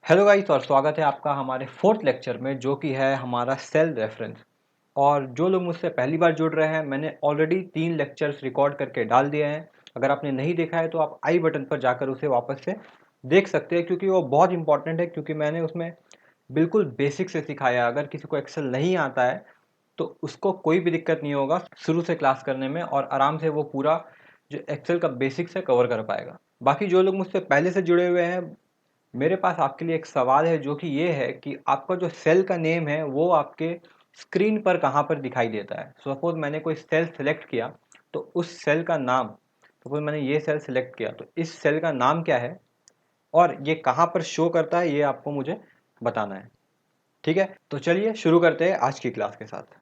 Hello guys और स्वागत है आपका हमारे फोर्थ लेक्चर में जो कि है हमारा सेल रेफरेंस। और जो लोग मुझसे पहली बार जुड़ रहे हैं, मैंने ऑलरेडी 3 लेक्चर्स रिकॉर्ड करके डाल दिए हैं। अगर आपने नहीं देखा है तो आप आई बटन पर जाकर उसे वापस से देख सकते हैं, क्योंकि वो बहुत इंपॉर्टेंट है। क्योंकि मैंने उसमें बिल्कुल बेसिक से सिखाया। अगर किसी को एक्सेल नहीं आता है तो उसको कोई भी दिक्कत नहीं होगा शुरू से क्लास करने में, और आराम से वो पूरा जो एक्सेल का बेसिक्स है कवर कर पाएगा। बाकी जो लोग मुझसे पहले से जुड़े हुए हैं, मेरे पास आपके लिए एक सवाल है, जो कि ये है कि आपका जो सेल का नेम है वो आपके स्क्रीन पर कहाँ पर दिखाई देता है। सपोज मैंने कोई सेल सेलेक्ट किया, तो उस सेल का नाम, सपोज मैंने ये सेल सेलेक्ट किया तो इस सेल का नाम क्या है और ये कहाँ पर शो करता है, ये आपको मुझे बताना है। ठीक है, तो चलिए शुरू करते हैं आज की क्लास के साथ।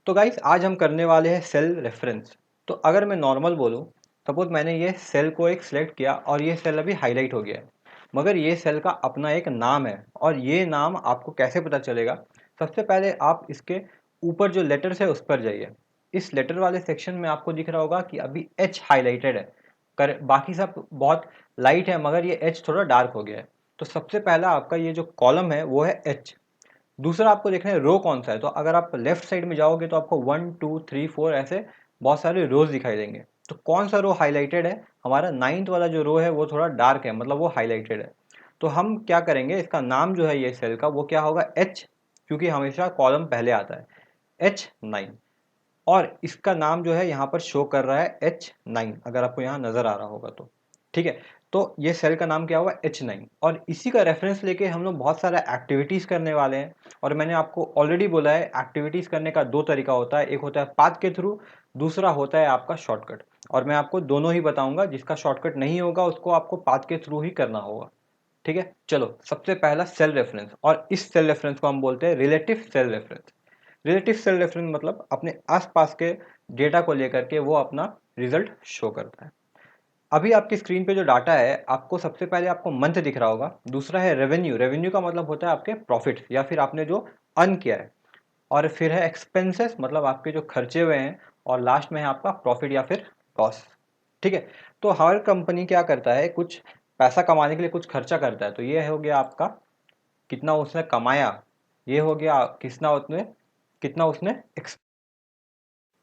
तो गाइस आज हम करने वाले हैं सेल रेफरेंस। तो अगर मैं नॉर्मल बोलूँ, सपोज मैंने ये सेल को एक सिलेक्ट किया और ये सेल अभी हाईलाइट हो गया है, मगर ये सेल का अपना एक नाम है। और ये नाम आपको कैसे पता चलेगा? सबसे पहले आप इसके ऊपर जो लेटर्स है उस पर जाइए। इस लेटर वाले सेक्शन में आपको दिख रहा होगा कि अभी एच हाईलाइटेड है, बाकी सब बहुत लाइट है, मगर ये एच थोड़ा डार्क हो गया है। तो सबसे पहला आपका ये जो कॉलम है वो है एच। दूसरा आपको देखना है रो कौन सा है। तो अगर आप लेफ्ट साइड में जाओगे तो आपको 1 2 3 4 ऐसे बहुत सारे रोज दिखाई देंगे। तो कौन सा रो हाईलाइटेड है? हमारा 9th वाला जो रो है वो थोड़ा डार्क है, मतलब वो हाईलाइटेड है। तो हम क्या करेंगे, इसका नाम जो है ये सेल का वो क्या होगा? एच, क्योंकि हमेशा कॉलम पहले आता है, H9। और इसका नाम जो है यहाँ पर शो कर रहा है H9, अगर आपको यहाँ नजर आ रहा होगा तो। ठीक है, तो ये सेल का नाम क्या हुआ? H9। और इसी का रेफरेंस लेके हम लोग बहुत सारा एक्टिविटीज करने वाले हैं। और मैंने आपको ऑलरेडी बोला है, एक्टिविटीज करने का 2 तरीका होता है, एक होता है पाथ के थ्रू, दूसरा होता है आपका शॉर्टकट। और मैं आपको दोनों ही बताऊंगा, जिसका शॉर्टकट नहीं होगा उसको आपको पाथ के थ्रू ही करना होगा। ठीक है, चलो सबसे पहला सेल रेफरेंस, और इस सेल रेफरेंस को हम बोलते हैं relative cell reference. Relative cell reference मतलब अपने आसपास के डेटा को लेकर के वो अपना रिजल्ट शो करता है। अभी आपकी स्क्रीन पे जो डाटा है, आपको सबसे पहले आपको मंथ दिख रहा होगा। दूसरा है रेवेन्यू। रेवेन्यू का मतलब होता है आपके प्रॉफिट या फिर आपने जो अर्न किया है। और फिर है एक्सपेंसेस, मतलब आपके जो खर्चे हुए हैं। और लास्ट में है आपका प्रॉफिट या फिर लॉस। ठीक है, तो हर कंपनी क्या करता है, कुछ पैसा कमाने के लिए कुछ खर्चा करता है। तो ये हो गया आपका कितना उसने कमाया, ये हो गया कितना उसने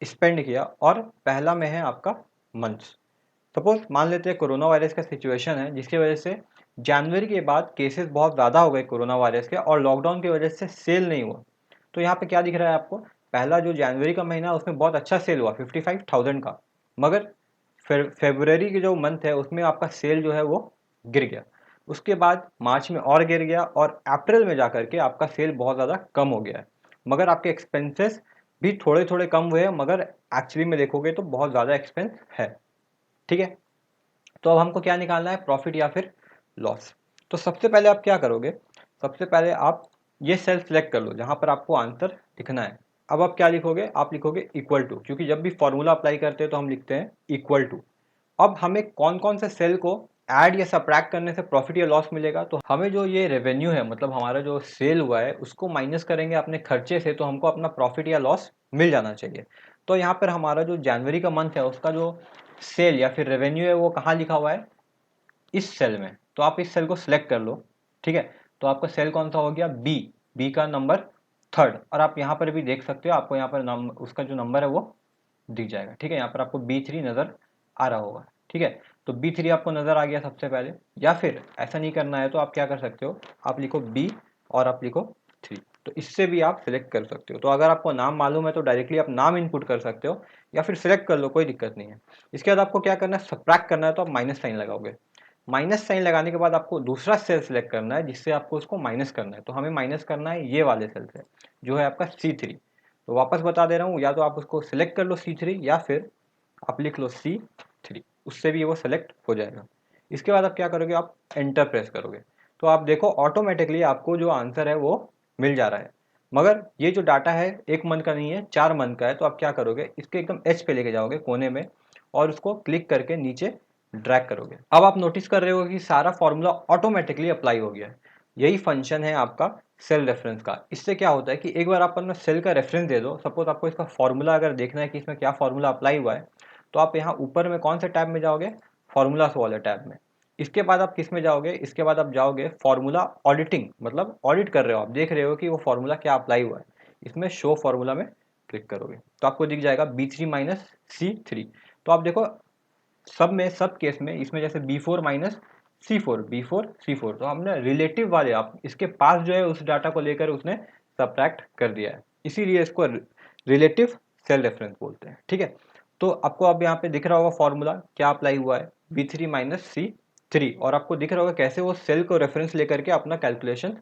स्पेंड किया। और पहला में है आपका मंथ्स। सपोज मान लेते हैं कोरोना वायरस का सिचुएशन है, जिसकी वजह से जनवरी के बाद केसेस बहुत ज़्यादा हो गए कोरोना वायरस के, और लॉकडाउन की वजह से सेल नहीं हुआ। तो यहाँ पे क्या दिख रहा है आपको? पहला जो जनवरी का महीना उसमें बहुत अच्छा सेल हुआ 55,000 का, मगर फेब्रुवरी की जो मंथ है उसमें आपका सेल जो है वो गिर गया। उसके बाद मार्च में और गिर गया, और अप्रैल में जाकर के आपका सेल बहुत ज़्यादा कम हो गया है। मगर आपके एक्सपेंसेस भी थोड़े थोड़े कम हुए हैं, मगर एक्चुअली में देखोगे तो बहुत ज़्यादा एक्सपेंस है। ठीक है, तो अब हमको क्या निकालना है, प्रॉफिट या फिर लॉस। तो सबसे पहले आप क्या करोगे, सबसे पहले आप ये सेल सेलेक्ट कर लो जहां पर आपको आंसर लिखना है। अब आप क्या लिखोगे, आप लिखोगे इक्वल टू, क्योंकि जब भी फॉर्मूला अप्लाई करते हैं तो हम लिखते हैं इक्वल टू। अब हमें कौन कौन से सेल को ऐड या सब्ट्रैक्ट करने से प्रॉफिट या लॉस मिलेगा? तो हमें जो ये रेवेन्यू है, मतलब हमारा जो सेल हुआ है, उसको माइनस करेंगे अपने खर्चे से, तो हमको अपना प्रॉफिट या लॉस मिल जाना चाहिए। तो यहाँ पर हमारा जो जनवरी का मंथ है उसका जो सेल या फिर रेवेन्यू है वो कहाँ लिखा हुआ है? इस सेल में। तो आप इस सेल को सिलेक्ट कर लो। ठीक है, तो आपका सेल कौन सा हो गया? बी। बी का नंबर 3rd। और आप यहाँ पर भी देख सकते हो, आपको यहाँ पर उसका जो नंबर है वो दिख जाएगा। ठीक है, यहाँ पर आपको B3 नज़र आ रहा होगा। ठीक है, तो B3 आपको नज़र आ गया सबसे पहले। या फिर ऐसा नहीं करना है तो आप क्या कर सकते हो, आप लिखो B और आप लिखो 3। तो इससे भी आप सिलेक्ट कर सकते हो। तो अगर आपको नाम मालूम है तो डायरेक्टली आप नाम इनपुट कर सकते हो, या फिर सिलेक्ट कर लो, कोई दिक्कत नहीं है। इसके बाद आपको क्या करना है, सब्ट्रैक्ट करना है, तो आप माइनस साइन लगाओगे। माइनस साइन लगाने के बाद आपको दूसरा सेल सिलेक्ट करना है जिससे आपको उसको माइनस करना है। तो हमें माइनस करना है ये वाले सेल से, जो है आपका C3। तो वापस बता दे रहा हूँ, या तो आप उसको सिलेक्ट कर लो C3, या फिर आप लिख लो C3, उससे भी वो सेलेक्ट हो जाएगा। इसके बाद आप क्या करोगे, आप एंटर प्रेस करोगे। तो आप देखो ऑटोमेटिकली आपको जो आंसर है वो मिल जा रहा है। मगर ये जो डाटा है 1 मंथ का नहीं है, 4 मंथ का है। तो आप क्या करोगे, इसके एकदम एच पे लेके जाओगे कोने में, और उसको क्लिक करके नीचे ड्रैग करोगे। अब आप नोटिस कर रहे हो कि सारा फॉर्मूला ऑटोमेटिकली अप्लाई हो गया है। यही फंक्शन है आपका सेल रेफरेंस का। इससे क्या होता है कि एक बार आप अपना सेल का रेफरेंस दे दो, सपोज आपको इसका फॉर्मूला अगर देखना है कि इसमें क्या फॉर्मूला अप्लाई हुआ है, तो आप यहाँ ऊपर में कौन से टैब में जाओगे, फॉर्मूलास वाले टैब में। इसके बाद आप किस में जाओगे, इसके बाद आप जाओगे फॉर्मूला ऑडिटिंग, मतलब ऑडिट कर रहे हो आप, देख रहे हो कि वो फॉर्मूला क्या अप्लाई हुआ है, इसमें शो फॉर्मूला में क्लिक करोगे तो आपको दिख जाएगा B3 माइनस C3। तो आप देखो सब केस में इसमें जैसे B4 तो हमने रिलेटिव वाले, आप इसके पास जो है उस डाटा को लेकर उसने सब्ट्रैक्ट कर दिया है, इसीलिए इसको रिलेटिव सेल रेफरेंस बोलते हैं। ठीक है, तो आपको अब यहाँ पे दिख रहा होगा फॉर्मूला क्या अप्लाई हुआ है, B3 माइनस C3, और आपको दिख रहा होगा कैसे वो सेल को रेफरेंस लेकर के अपना कैलकुलेशन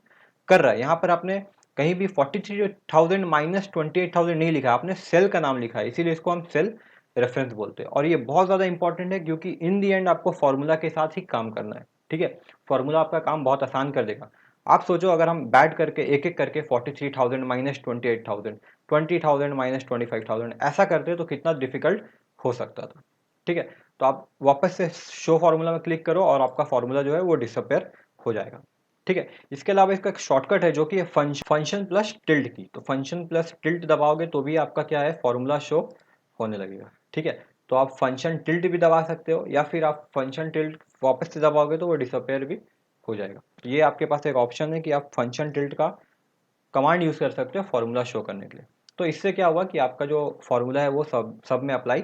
कर रहा है। यहाँ पर आपने कहीं भी 43,000 माइनस 28,000 नहीं लिखा, आपने सेल का नाम लिखा है, इसीलिए इसको हम सेल रेफरेंस बोलते हैं। और ये बहुत ज़्यादा इंपॉर्टेंट है क्योंकि इन दी एंड आपको फॉर्मूला के साथ ही काम करना है। ठीक है, फॉर्मूला आपका काम बहुत आसान कर देगा। आप सोचो अगर हम बैड करके एक एक करके 43,000 माइनस 28,000, 20,000 माइनस 25,000 ऐसा करते तो कितना डिफिकल्ट हो सकता था। ठीक है, तो आप वापस से शो फॉर्मूला में क्लिक करो और आपका फॉर्मूला जो है वो डिसअपेयर हो जाएगा। ठीक है, इसके अलावा इसका एक शॉर्टकट है जो कि है फंक्शन प्लस टिल्ट की। तो फंक्शन प्लस टिल्ट दबाओगे तो भी आपका क्या है, फॉर्मूला शो होने लगेगा। ठीक है, तो आप फंक्शन टिल्ट भी दबा सकते हो या फिर आप फंक्शन टिल्ट वापस से दबाओगे तो वो डिसअपेयर भी हो जाएगा। ये आपके पास एक ऑप्शन है कि आप फंक्शन टिल्ट का कमांड यूज़ कर सकते हो फॉर्मूला शो करने के लिए। तो इससे क्या हुआ कि आपका जो फॉर्मूला है वो सब में अप्लाई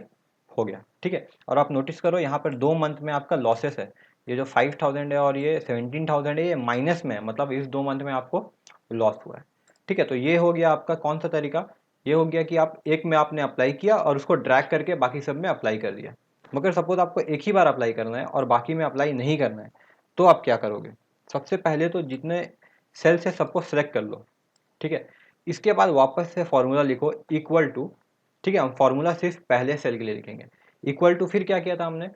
हो गया। ठीक है, और आप नोटिस करो यहाँ पर 2 मंथ में आपका लॉसेस है, ये जो 5,000 है और ये 17,000 है, ये माइनस में है, मतलब इस 2 मंथ में आपको लॉस हुआ है। ठीक है, तो ये हो गया आपका कौन सा तरीका, ये हो गया कि आप एक में आपने अप्लाई किया और उसको ड्रैग करके बाकी सब में अप्लाई कर दिया। मगर सपोज आपको एक ही बार अप्लाई करना है और बाकी में अप्लाई नहीं करना है, तो आप क्या करोगे, सबसे पहले तो जितने सेल से सबको सेलेक्ट कर लो। ठीक है, इसके बाद वापस से फॉर्मूला लिखो इक्वल टू। ठीक है, हम फॉर्मूला सिर्फ पहले सेल के लिए लिखेंगे, इक्वल टू फिर क्या किया था हमने,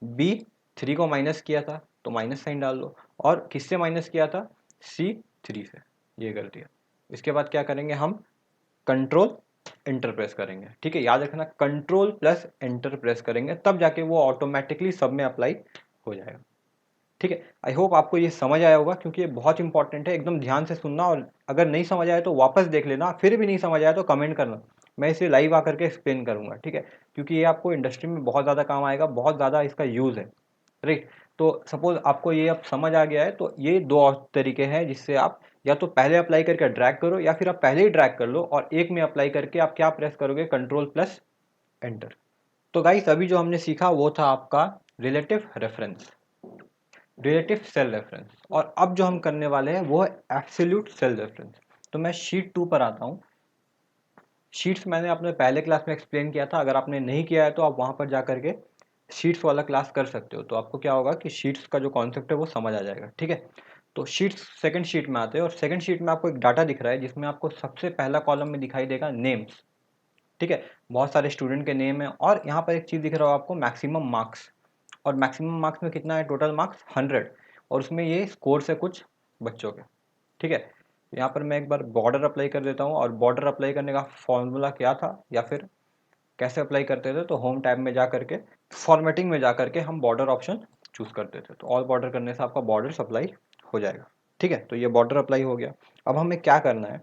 B3 को माइनस किया था तो माइनस साइन डाल दो, और किससे माइनस किया था, C3 से, ये कर दिया। इसके बाद क्या करेंगे हम, कंट्रोल एंटर प्रेस करेंगे। ठीक है, याद रखना कंट्रोल प्लस एंटर प्रेस करेंगे तब जाके वो ऑटोमेटिकली सब में अप्लाई हो जाएगा। ठीक है, आई होप आपको ये समझ आया होगा क्योंकि ये बहुत इंपॉर्टेंट है, एकदम ध्यान से सुनना, और अगर नहीं समझ आया तो वापस देख लेना, फिर भी नहीं समझ आया तो कमेंट करना, मैं इसे लाइव आकर के एक्सप्लेन करूंगा। ठीक है, क्योंकि ये आपको इंडस्ट्री में बहुत ज़्यादा काम आएगा, बहुत ज़्यादा इसका यूज़ है। राइट, तो सपोज आपको ये अब समझ आ गया है, तो ये दो और तरीके हैं जिससे आप या तो पहले अप्लाई करके ड्रैग करो या फिर आप पहले ही ड्रैग कर लो और एक में अप्लाई करके आप क्या प्रेस करोगे, कंट्रोल प्लस एंटर। तो गाइस अभी जो हमने सीखा वो था आपका relative reference, relative cell reference, और अब जो हम करने वाले हैं वो है एब्सोल्यूट सेल रेफरेंस। तो मैं शीट 2 पर आता हूँ। शीट्स मैंने अपने पहले क्लास में एक्सप्लेन किया था, अगर आपने नहीं किया है तो आप वहाँ पर जा करके शीट्स वाला क्लास कर सकते हो, तो आपको क्या होगा कि शीट्स का जो कॉन्सेप्ट है वो समझ आ जाएगा। ठीक है, तो शीट्स सेकंड शीट में आते हैं, और सेकंड शीट में आपको एक डाटा दिख रहा है जिसमें आपको सबसे पहला कॉलम में दिखाई देगा नेम्स। ठीक है, बहुत सारे स्टूडेंट के नेम है, और यहाँ पर एक चीज़ दिख रहा हो आपको मैक्सिमम मार्क्स, और मैक्सिमम मार्क्स में कितना है, टोटल मार्क्स 100, और उसमें ये स्कोर्स है कुछ बच्चों के। ठीक है, यहाँ पर मैं एक बार बॉर्डर अप्लाई कर देता हूँ, और बॉर्डर अप्लाई करने का फॉर्मूला क्या था या फिर कैसे अप्लाई करते थे, तो होम टैब में जा करके फॉर्मेटिंग में जा करके हम बॉर्डर ऑप्शन चूज करते थे, तो ऑल बॉर्डर करने से आपका बॉर्डर अप्लाई हो जाएगा। ठीक है, तो ये बॉर्डर अप्लाई हो गया। अब हमें क्या करना है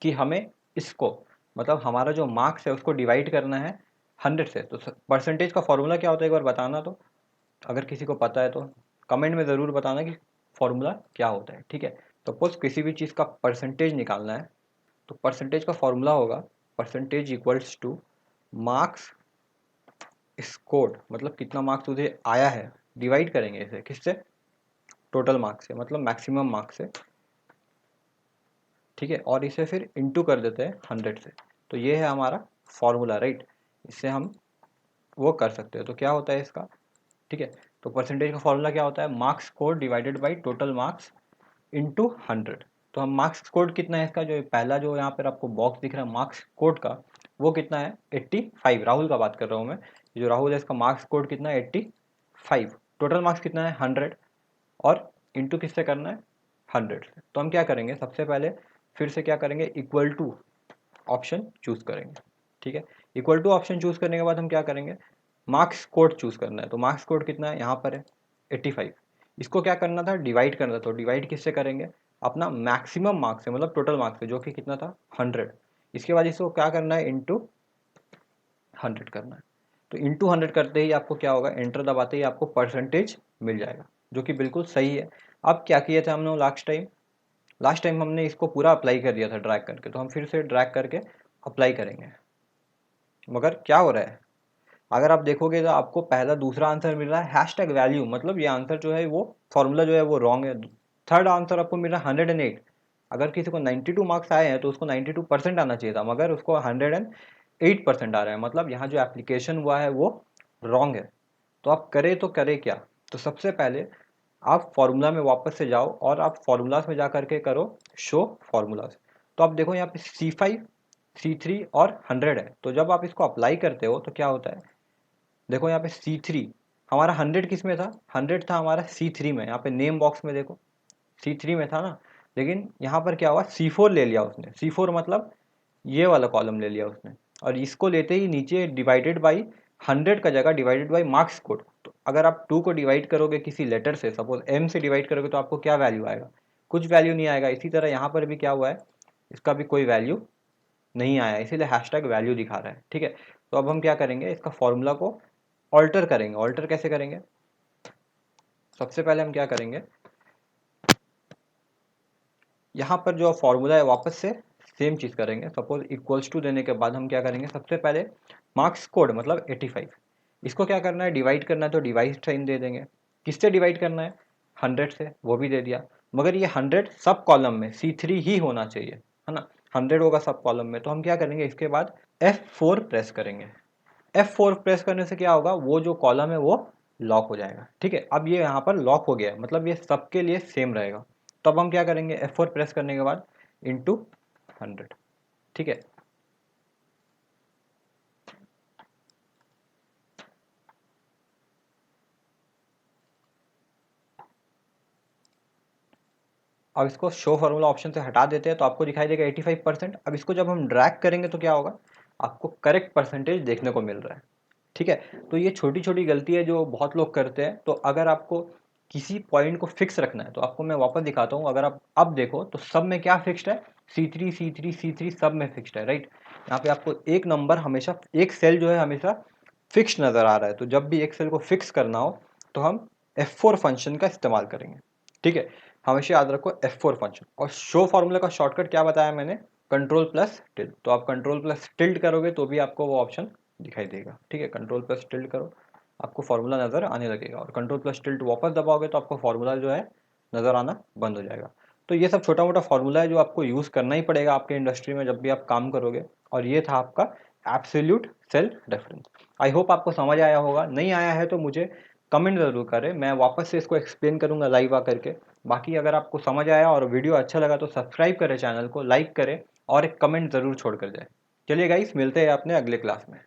कि हमें इसको, मतलब हमारा जो मार्क्स है उसको डिवाइड करना है 100 से। तो परसेंटेज का फॉर्मूला क्या होता है एक बार बताना, तो अगर किसी को पता है तो कमेंट में ज़रूर बताना कि फॉर्मूला क्या होता है। ठीक है, सपोज किसी भी चीज़ का परसेंटेज निकालना है, तो परसेंटेज का फॉर्मूला होगा percentage equals two marks scored, मतलब कितना मार्क्स तुझे आया है, डिवाइड करेंगे इसे किससे, टोटल मार्क्स से, मतलब मैक्सिमम मार्क्स से। ठीक है, और इसे फिर इंटू कर देते हैं 100 से। तो ये है हमारा फॉर्मूला, राइट, इससे हम वो कर सकते हैं। तो क्या होता है इसका, ठीक है, तो परसेंटेज का फॉर्मूला क्या होता है, marks score divided by total marks into 100। तो हम मार्क्स कोड कितना है इसका, जो पहला जो यहाँ पर आपको बॉक्स दिख रहा है मार्क्स कोड का, वो कितना है 85, राहुल का बात कर रहा हूँ मैं, जो राहुल है इसका मार्क्स कोड कितना है 85, टोटल मार्क्स कितना है 100, और इंटू किससे करना है 100 से। तो हम क्या करेंगे, सबसे पहले फिर से क्या करेंगे, इक्वल टू ऑप्शन चूज करेंगे। ठीक है, इक्वल टू ऑप्शन चूज करने के बाद हम क्या करेंगे, मार्क्स कोड चूज करना है। तो मार्क्स कोड कितना है, यहाँ पर है 85, इसको क्या करना था, डिवाइड करना था। तो डिवाइड किससे करेंगे, अपना मैक्सिमम मार्क्स है, मतलब टोटल मार्क्स है, जो कि कितना था 100। इसके बाद इसको क्या करना है, इंटू 100 करना है। तो इंटू 100 करते ही आपको क्या होगा, एंटर दबाते ही आपको परसेंटेज मिल जाएगा, जो कि बिल्कुल सही है। अब क्या किया था हम लोग लास्ट टाइम हमने इसको पूरा अप्लाई कर दिया था ड्रैग करके, तो हम फिर से ड्रैग करके अप्लाई करेंगे। मगर क्या हो रहा है, अगर आप देखोगे तो आपको पहला दूसरा आंसर मिल रहा है हैशटैग वैल्यू, मतलब ये आंसर जो है वो फॉर्मूला जो है वो रॉन्ग है। थर्ड आंसर आपको मिल रहा है 108। अगर किसी को 92 मार्क्स आए हैं तो उसको 92% आना चाहिए था, मगर उसको 108% आ रहा है, मतलब यहाँ जो एप्लीकेशन हुआ है वो रॉन्ग है। तो आप करें तो करें क्या, तो सबसे पहले आप फॉर्मूला में वापस से जाओ और आप फॉर्मूलाज में जा करके करो शो फॉर्मूलाज। तो आप देखो यहाँ पे C5, C3 और 100 है, तो जब आप इसको अप्लाई करते हो तो क्या होता है, देखो यहाँ पे C3 हमारा 100 किस में था, 100 था हमारा C3 में, यहाँ पे नेम बॉक्स में देखो C3 में था ना। लेकिन यहाँ पर क्या हुआ, C4 ले लिया उसने, C4 मतलब ये वाला कॉलम ले लिया उसने, और इसको लेते ही नीचे डिवाइडेड बाई 100 का जगह डिवाइडेड बाई मार्क्स कोड। तो अगर आप 2 को डिवाइड करोगे किसी लेटर से, सपोज M से डिवाइड करोगे, तो आपको क्या वैल्यू आएगा, कुछ वैल्यू नहीं आएगा। इसी तरह यहाँ पर भी क्या हुआ है, इसका भी कोई वैल्यू नहीं आया, इसीलिए हैशटैग वैल्यू दिखा रहा है। ठीक है, तो अब हम क्या करेंगे, इसका फॉर्मूला को ऑल्टर करेंगे। ऑल्टर कैसे करेंगे, सबसे पहले हम क्या करेंगे, यहाँ पर जो फॉर्मूला है वापस से सेम चीज़ करेंगे। सपोज इक्वल्स टू देने के बाद हम क्या करेंगे, सबसे पहले मार्क्स कोड मतलब 85, इसको क्या करना है, डिवाइड करना है, तो डिवाइड साइन दे देंगे। किससे डिवाइड करना है, 100 से, वो भी दे दिया। मगर ये 100 सब कॉलम में C3 ही होना चाहिए, है ना, 100 होगा सब कॉलम में। तो हम क्या करेंगे, इसके बाद F4 प्रेस करेंगे। F4 प्रेस करने से क्या होगा, वो जो कॉलम है वो लॉक हो जाएगा। ठीक है, अब ये यहाँ पर लॉक हो गया, मतलब ये सबके लिए सेम रहेगा। तो अब हम क्या करेंगे, F4 प्रेस करने के बाद इंटू 100। ठीक है, अब इसको शो फॉर्मूला ऑप्शन से हटा देते हैं, तो आपको दिखाई देगा 85%। अब इसको जब हम ड्रैग करेंगे तो क्या होगा, आपको करेक्ट परसेंटेज देखने को मिल रहा है। ठीक है, तो ये छोटी छोटी गलती है जो बहुत लोग करते हैं। तो अगर आपको किसी पॉइंट को फिक्स रखना है, तो आपको मैं वापस दिखाता हूँ। अगर आप अब देखो तो सब में क्या फिक्स्ड है, C3 सब में फिक्स्ड है, राइट। यहाँ पे आपको एक नंबर हमेशा, एक सेल जो है हमेशा फिक्स नज़र आ रहा है। तो जब भी एक सेल को फिक्स करना हो तो हम F4 फंक्शन का इस्तेमाल करेंगे। ठीक है, हमेशा याद रखो F4 फंक्शन। और शो फॉर्मूला का शॉर्टकट क्या बताया मैंने, कंट्रोल प्लस टिल्ट। तो आप कंट्रोल प्लस टिल्ट करोगे तो भी आपको वो ऑप्शन दिखाई देगा। ठीक है, कंट्रोल प्लस टिल्ट करो, आपको फार्मूला नज़र आने लगेगा, और कंट्रोल प्लस टिल्ट वापस दबाओगे तो आपको फार्मूला जो है नज़र आना बंद हो जाएगा। तो ये सब छोटा मोटा फार्मूला है जो आपको यूज़ करना ही पड़ेगा आपके इंडस्ट्री में जब भी आप काम करोगे। और ये था आपका absolute cell reference. I hope आपको समझ आया होगा, नहीं आया है तो मुझे कमेंट ज़रूर करें, मैं वापस से इसको एक्सप्लेन करूँगा लाइव आकर के। बाकी अगर आपको समझ आया और वीडियो अच्छा लगा तो सब्सक्राइब करें चैनल को, लाइक करें और एक कमेंट ज़रूर छोड़ कर जाए। चलिए गाइस, मिलते हैं अपने अगले क्लास में।